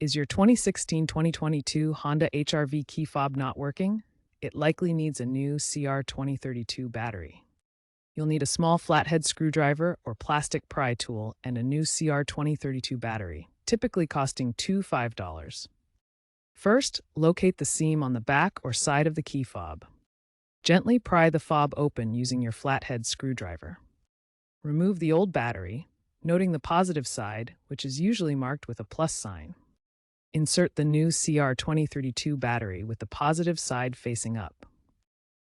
Is your 2016-2022 Honda HR-V key fob not working? It likely needs a new CR2032 battery. You'll need a small flathead screwdriver or plastic pry tool and a new CR2032 battery, typically costing $5. First, locate the seam on the back or side of the key fob. Gently pry the fob open using your flathead screwdriver. Remove the old battery, noting the positive side, which is usually marked with a plus sign. Insert the new CR2032 battery with the positive side facing up.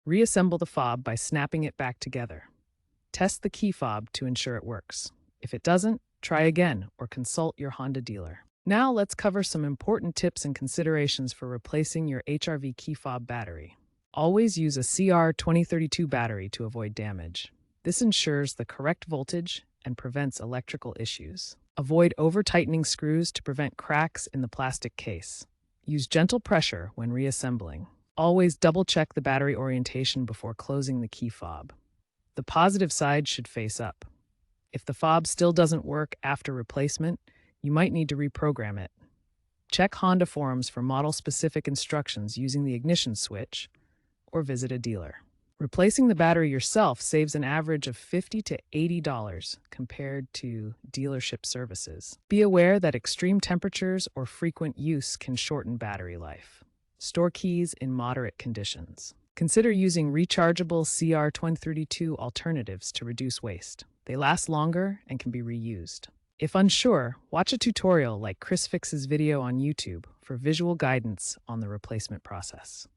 Reassemble the fob by snapping it back together. Test the key fob to ensure it works. If it doesn't, try again or consult your Honda dealer. Now let's cover some important tips and considerations for replacing your HR-V key fob battery. Always use a CR2032 battery to avoid damage. This ensures the correct voltage and prevents electrical issues. Avoid over-tightening screws to prevent cracks in the plastic case. Use gentle pressure when reassembling. Always double-check the battery orientation before closing the key fob. The positive side should face up. If the fob still doesn't work after replacement, you might need to reprogram it. Check Honda forums for model-specific instructions using the ignition switch, or visit a dealer. Replacing the battery yourself saves an average of $50 to $80 compared to dealership services. Be aware that extreme temperatures or frequent use can shorten battery life. Store keys in moderate conditions. Consider using rechargeable CR2032 alternatives to reduce waste. They last longer and can be reused. If unsure, watch a tutorial like Chris Fix's video on YouTube for visual guidance on the replacement process.